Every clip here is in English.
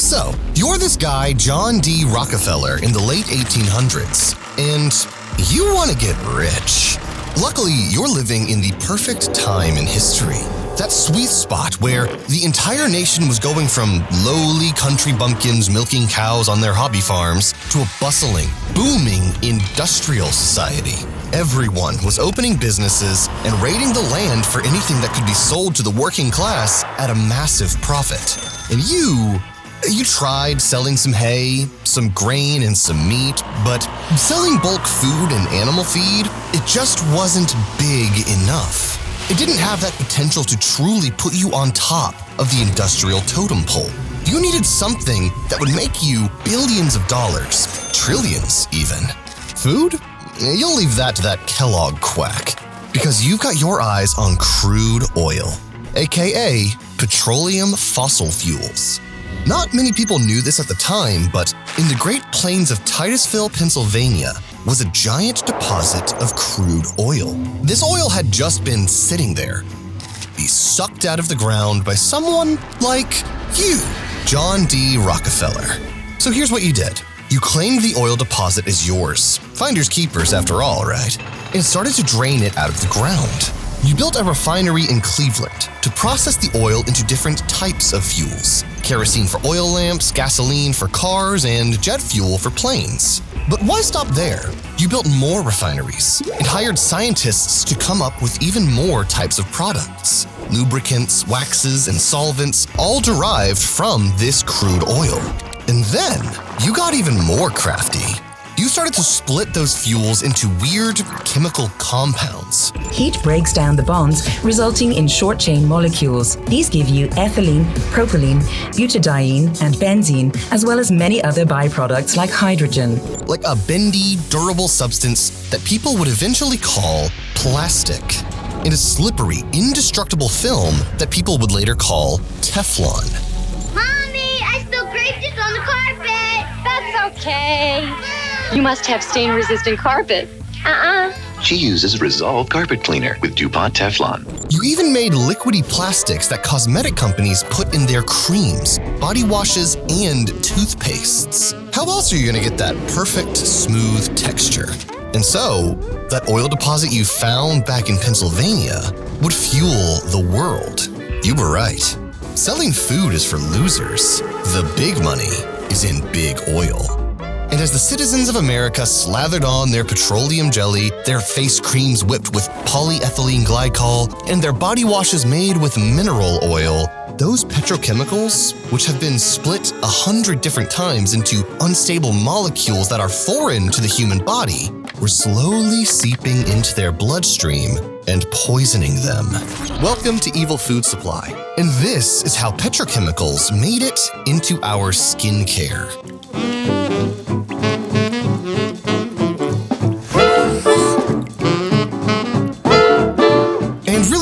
So, you're this guy, John D. Rockefeller, in the late 1800s, and you want to get rich. Luckily, you're living in the perfect time in history. That sweet spot where the entire nation was going from lowly country bumpkins milking cows on their hobby farms to a bustling, booming industrial society. Everyone was opening businesses and raiding the land for anything that could be sold to the working class at a massive profit. And you tried selling some hay, some grain, and some meat, but selling bulk food and animal feed, it just wasn't big enough. It didn't have that potential to truly put you on top of the industrial totem pole. You needed something that would make you billions of dollars, trillions even. Food? You'll leave that to that Kellogg quack, because you've got your eyes on crude oil, aka petroleum fossil fuels. Not many people knew this at the time, but in the Great Plains of Titusville, Pennsylvania, was a giant deposit of crude oil. This oil had just been sitting there, be sucked out of the ground by someone like you, John D. Rockefeller. So here's what you did. You claimed the oil deposit as yours. Finders keepers, after all, right? And started to drain it out of the ground. You built a refinery in Cleveland to process the oil into different types of fuels. Kerosene for oil lamps, gasoline for cars, and jet fuel for planes. But why stop there? You built more refineries and hired scientists to come up with even more types of products. Lubricants, waxes, and solvents, all derived from this crude oil. And then, you got even more crafty. You started to split those fuels into weird chemical compounds. Heat breaks down the bonds, resulting in short-chain molecules. These give you ethylene, propylene, butadiene, and benzene, as well as many other byproducts like hydrogen. Like a bendy, durable substance that people would eventually call plastic. And a slippery, indestructible film that people would later call Teflon. Mommy, I spilled grape juice on the carpet. That's okay. You must have stain-resistant carpet. She uses Resolve Carpet Cleaner with DuPont Teflon. You even made liquidy plastics that cosmetic companies put in their creams, body washes, and toothpastes. How else are you going to get that perfect, smooth texture? And so, that oil deposit you found back in Pennsylvania would fuel the world. You were right. Selling food is for losers. The big money is in big oil. And as the citizens of America slathered on their petroleum jelly, their face creams whipped with polyethylene glycol, and their body washes made with mineral oil, those petrochemicals, which have been split 100 different times into unstable molecules that are foreign to the human body, were slowly seeping into their bloodstream and poisoning them. Welcome to Evil Food Supply, and this is how petrochemicals made it into our skincare.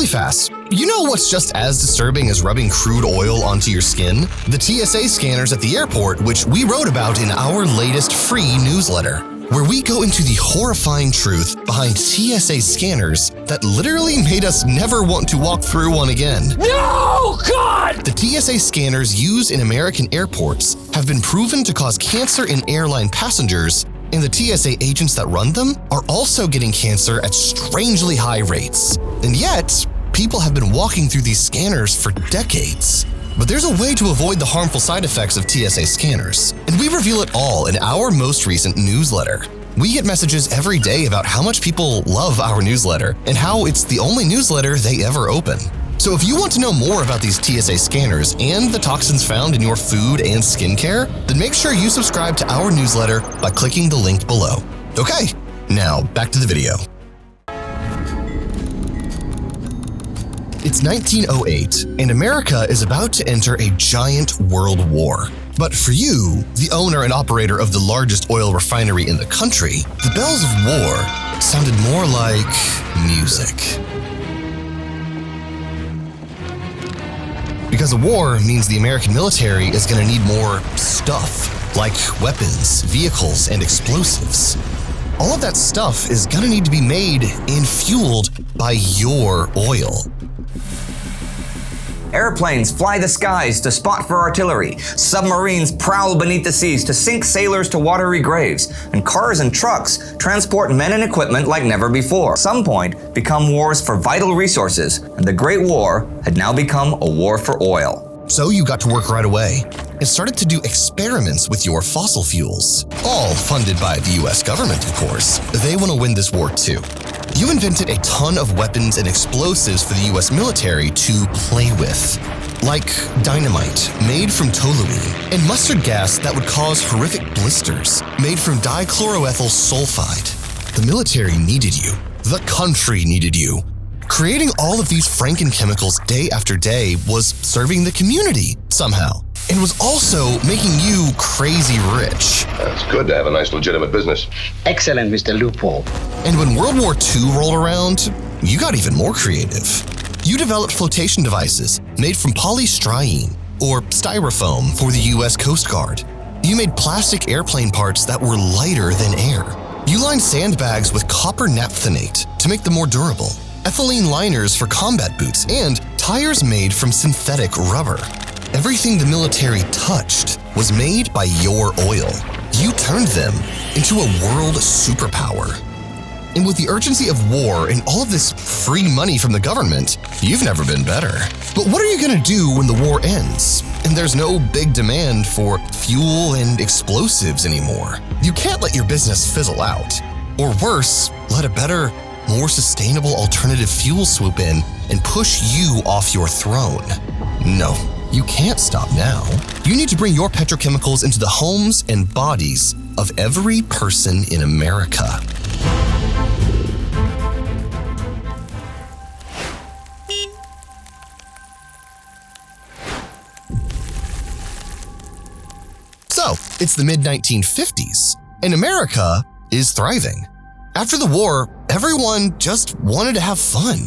Fast. You know what's just as disturbing as rubbing crude oil onto your skin? The TSA scanners at the airport, which we wrote about in our latest free newsletter, where we go into the horrifying truth behind TSA scanners that literally made us never want to walk through one again. No, God! The TSA scanners used in American airports have been proven to cause cancer in airline passengers, and the TSA agents that run them are also getting cancer at strangely high rates. And yet, people have been walking through these scanners for decades. But there's a way to avoid the harmful side effects of TSA scanners, and we reveal it all in our most recent newsletter. We get messages every day about how much people love our newsletter and how it's the only newsletter they ever open. So if you want to know more about these TSA scanners and the toxins found in your food and skincare, then make sure you subscribe to our newsletter by clicking the link below. Okay, now back to the video. It's 1908, and America is about to enter a giant world war. But for you, the owner and operator of the largest oil refinery in the country, the bells of war sounded more like music. Because a war means the American military is going to need more stuff, like weapons, vehicles, and explosives. All of that stuff is going to need to be made and fueled by your oil. Airplanes fly the skies to spot for artillery. Submarines prowl beneath the seas to sink sailors to watery graves. And cars and trucks transport men and equipment like never before. At some point, become wars for vital resources, and the Great War had now become a war for oil. So you got to work right away and started to do experiments with your fossil fuels. All funded by the US government, of course. They want to win this war too. You invented a ton of weapons and explosives for the US military to play with. Like dynamite, made from toluene, and mustard gas that would cause horrific blisters, made from dichloroethyl sulfide. The military needed you. The country needed you. Creating all of these Franken-chemicals day after day was serving the community somehow, and was also making you crazy rich. It's good to have a nice legitimate business. Excellent, Mr. Loophole. And when World War II rolled around, you got even more creative. You developed flotation devices made from polystyrene, or styrofoam for the US Coast Guard. You made plastic airplane parts that were lighter than air. You lined sandbags with copper naphthenate to make them more durable, ethylene liners for combat boots, and tires made from synthetic rubber. Everything the military touched was made by your oil. You turned them into a world superpower. And with the urgency of war and all of this free money from the government, you've never been better. But what are you gonna do when the war ends and there's no big demand for fuel and explosives anymore? You can't let your business fizzle out. Or worse, let a better, more sustainable alternative fuel swoop in and push you off your throne. No, you can't stop now. You need to bring your petrochemicals into the homes and bodies of every person in America. So, it's the mid-1950s, and America is thriving. After the war, everyone just wanted to have fun.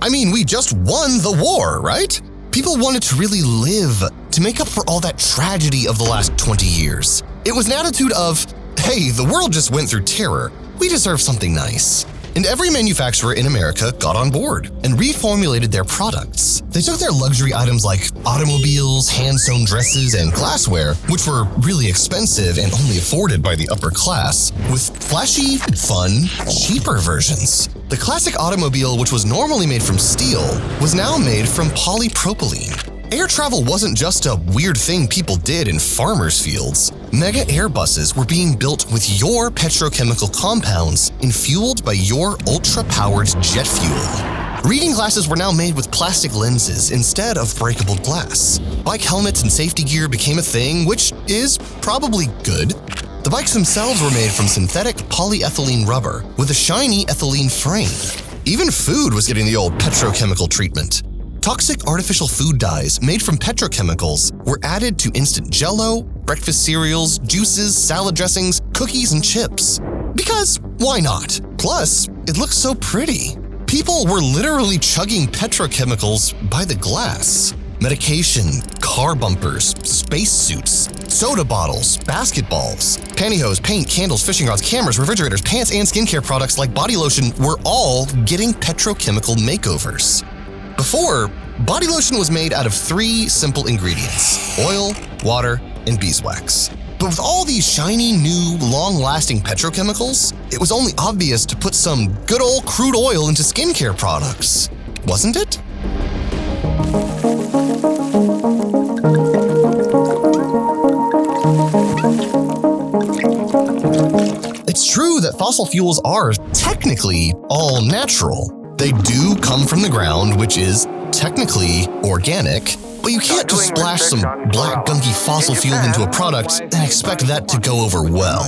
I mean, we just won the war, right? People wanted to really live, to make up for all that tragedy of the last 20 years. It was an attitude of, hey, the world just went through terror. We deserve something nice. And every manufacturer in America got on board and reformulated their products. They took their luxury items like automobiles, hand-sewn dresses, and glassware, which were really expensive and only afforded by the upper class, with flashy, fun, cheaper versions. The classic automobile, which was normally made from steel, was now made from polypropylene. Air travel wasn't just a weird thing people did in farmers' fields. Mega Airbuses were being built with your petrochemical compounds and fueled by your ultra-powered jet fuel. Reading glasses were now made with plastic lenses instead of breakable glass. Bike helmets and safety gear became a thing, which is probably good. The bikes themselves were made from synthetic polyethylene rubber with a shiny ethylene frame. Even food was getting the old petrochemical treatment. Toxic artificial food dyes made from petrochemicals were added to instant Jell-O, breakfast cereals, juices, salad dressings, cookies, and chips. Because why not? Plus, it looks so pretty. People were literally chugging petrochemicals by the glass. Medication, car bumpers, spacesuits, soda bottles, basketballs, pantyhose, paint, candles, fishing rods, cameras, refrigerators, pants, and skincare products like body lotion were all getting petrochemical makeovers. Before, body lotion was made out of 3 simple ingredients: oil, water, and beeswax. But with all these shiny, new, long-lasting petrochemicals, it was only obvious to put some good old crude oil into skincare products, wasn't it? It's true that fossil fuels are technically all natural. They do come from the ground, which is technically organic, but you can't just splash some black gunky fossil fuel into a product and expect that to go over well.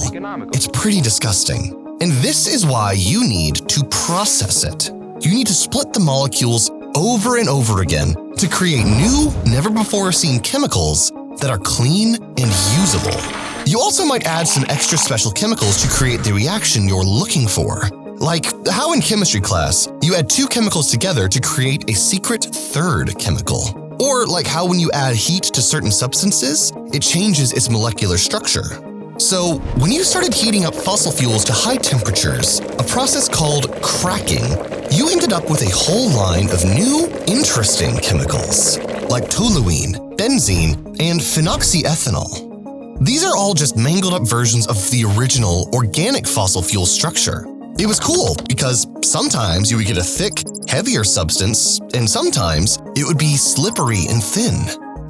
It's pretty disgusting. And this is why you need to process it. You need to split the molecules over and over again to create new, never-before-seen chemicals that are clean and usable. You also might add some extra special chemicals to create the reaction you're looking for. Like how in chemistry class, you add 2 chemicals together to create a secret third chemical. Or like how when you add heat to certain substances, it changes its molecular structure. So when you started heating up fossil fuels to high temperatures, a process called cracking, you ended up with a whole line of new, interesting chemicals. like toluene, benzene, and phenoxyethanol. These are all just mangled up versions of the original organic fossil fuel structure. It was cool because sometimes you would get a thick, heavier substance, and sometimes it would be slippery and thin.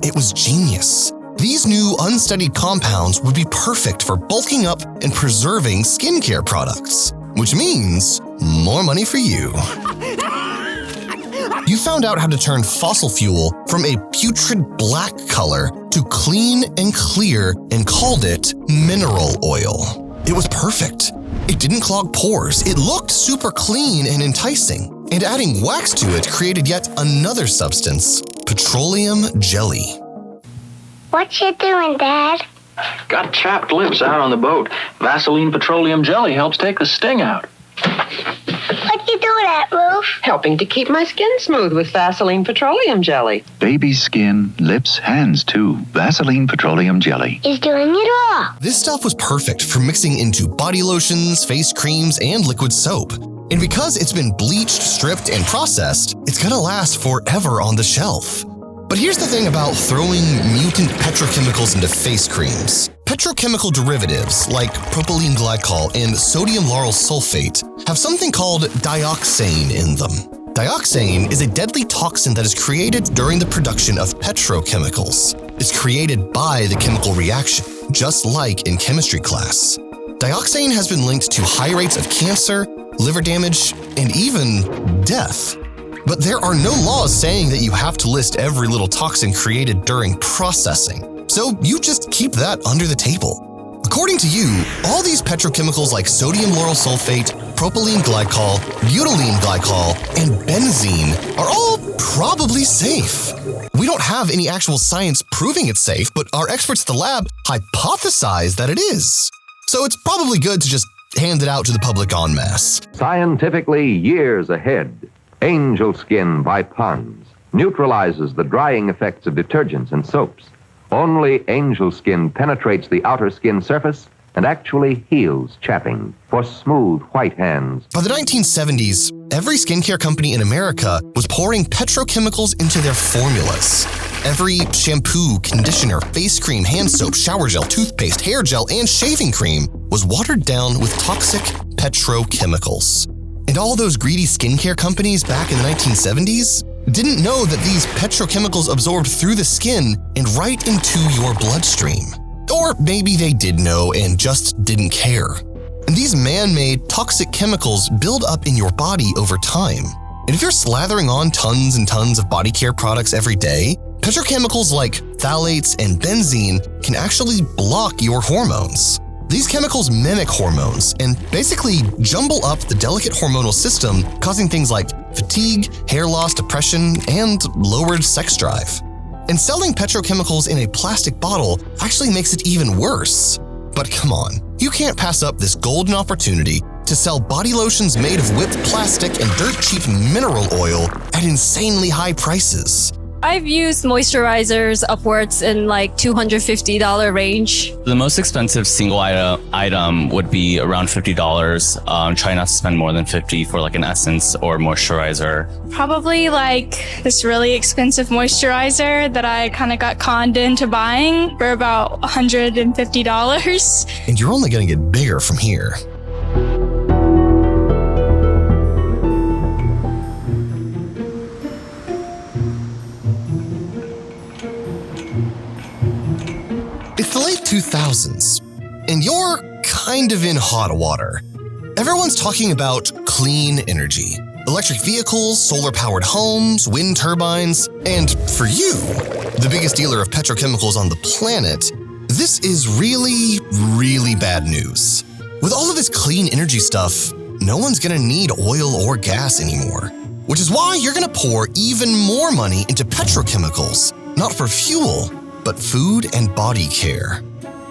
It was genius. These new unstudied compounds would be perfect for bulking up and preserving skincare products, which means more money for you. You found out how to turn fossil fuel from a putrid black color to clean and clear and called it mineral oil. It was perfect. It didn't clog pores. It looked super clean and enticing. And adding wax to it created yet another substance, petroleum jelly. What you doing, Dad? Got chapped lips out on the boat. Vaseline petroleum jelly helps take the sting out. What you doing at, Ruth? Helping to keep my skin smooth with Vaseline petroleum jelly. Baby's skin, lips, hands too. Vaseline petroleum jelly. Is doing it all. This stuff was perfect for mixing into body lotions, face creams, and liquid soap. And because it's been bleached, stripped, and processed, it's gonna last forever on the shelf. But here's the thing about throwing mutant petrochemicals into face creams. Petrochemical derivatives like propylene glycol and sodium lauryl sulfate have something called dioxane in them. Dioxane is a deadly toxin that is created during the production of petrochemicals. It's created by the chemical reaction, just like in chemistry class. Dioxane has been linked to high rates of cancer, liver damage, and even death. But there are no laws saying that you have to list every little toxin created during processing, so you just keep that under the table. According to you, all these petrochemicals like sodium lauryl sulfate, propylene glycol, butylene glycol, and benzene are all probably safe. We don't have any actual science proving it's safe, but our experts at the lab hypothesize that it is. So it's probably good to just hand it out to the public en masse. Scientifically years ahead, Angel Skin by Pond's neutralizes the drying effects of detergents and soaps. Only Angel Skin penetrates the outer skin surface and actually heals chapping for smooth white hands. By the 1970s, every skincare company in America was pouring petrochemicals into their formulas. Every shampoo, conditioner, face cream, hand soap, shower gel, toothpaste, hair gel, and shaving cream was watered down with toxic petrochemicals. And all those greedy skincare companies back in the 1970s didn't know that these petrochemicals absorbed through the skin and right into your bloodstream. Or maybe they did know and just didn't care. And these man-made toxic chemicals build up in your body over time. And if you're slathering on tons and tons of body care products every day, petrochemicals like phthalates and benzene can actually block your hormones. These chemicals mimic hormones and basically jumble up the delicate hormonal system, causing things like fatigue, hair loss, depression, and lowered sex drive. And selling petrochemicals in a plastic bottle actually makes it even worse. But come on, you can't pass up this golden opportunity to sell body lotions made of whipped plastic and dirt-cheap mineral oil at insanely high prices. I've used moisturizers upwards in like $250 range. The most expensive single item would be around $50. Try not to spend more than $50 for like an essence or moisturizer. Probably like this really expensive moisturizer that I kind of got conned into buying for about $150. And you're only going to get bigger from here. It's the late 2000s, and you're kind of in hot water. Everyone's talking about clean energy, electric vehicles, solar-powered homes, wind turbines, and for you, the biggest dealer of petrochemicals on the planet, this is really, really bad news. With all of this clean energy stuff, no one's gonna need oil or gas anymore, which is why you're gonna pour even more money into petrochemicals, not for fuel, but food and body care.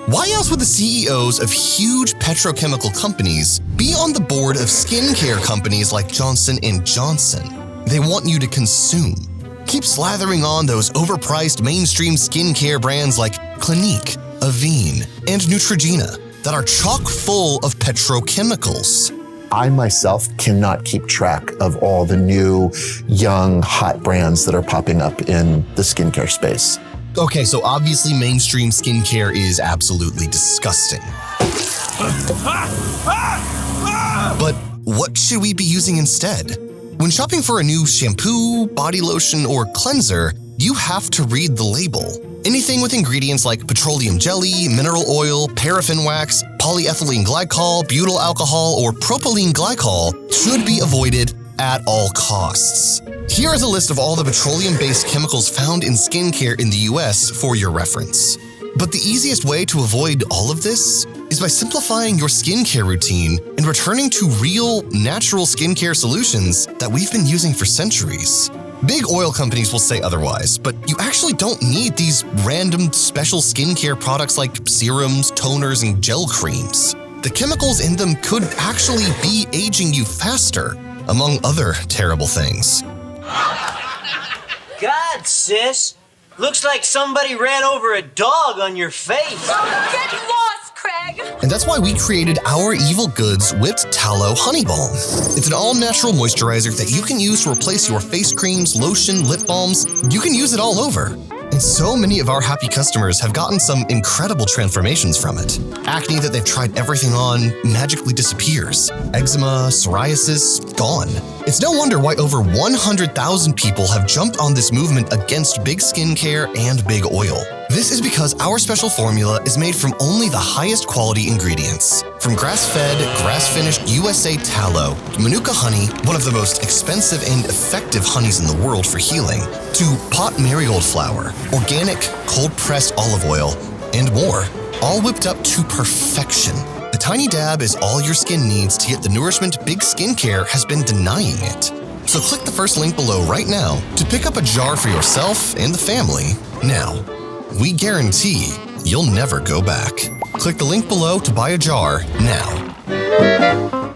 Why else would the CEOs of huge petrochemical companies be on the board of skincare companies like Johnson & Johnson? They want you to consume. Keep slathering on those overpriced mainstream skincare brands like Clinique, Avene, and Neutrogena that are chock full of petrochemicals. I myself cannot keep track of all the new, young, hot brands that are popping up in the skincare space. Okay, so obviously mainstream skincare is absolutely disgusting. But what should we be using instead? When shopping for a new shampoo, body lotion, or cleanser, you have to read the label. Anything with ingredients like petroleum jelly, mineral oil, paraffin wax, polyethylene glycol, butyl alcohol, or propylene glycol should be avoided at all costs. Here is a list of all the petroleum-based chemicals found in skincare in the US for your reference. But the easiest way to avoid all of this is by simplifying your skincare routine and returning to real, natural skincare solutions that we've been using for centuries. Big oil companies will say otherwise, but you actually don't need these random special skincare products like serums, toners, and gel creams. The chemicals in them could actually be aging you faster, among other terrible things. God, sis. Looks like somebody ran over a dog on your face. Get lost, Craig! And that's why we created our Evil Goods Whipped Tallow Honey Balm. It's an all-natural moisturizer that you can use to replace your face creams, lotion, lip balms. You can use it all over. And so many of our happy customers have gotten some incredible transformations from it. Acne that they've tried everything on magically disappears. Eczema, psoriasis, gone. It's no wonder why over 100,000 people have jumped on this movement against big skincare and big oil. This is because our special formula is made from only the highest quality ingredients. From grass-fed, grass-finished USA tallow, Manuka honey, one of the most expensive and effective honeys in the world for healing, to pot marigold flour, organic, cold-pressed olive oil, and more, all whipped up to perfection. A tiny dab is all your skin needs to get the nourishment big skincare has been denying it. So click the first link below right now to pick up a jar for yourself and the family now. We guarantee you'll never go back. Click the link below to buy a jar now.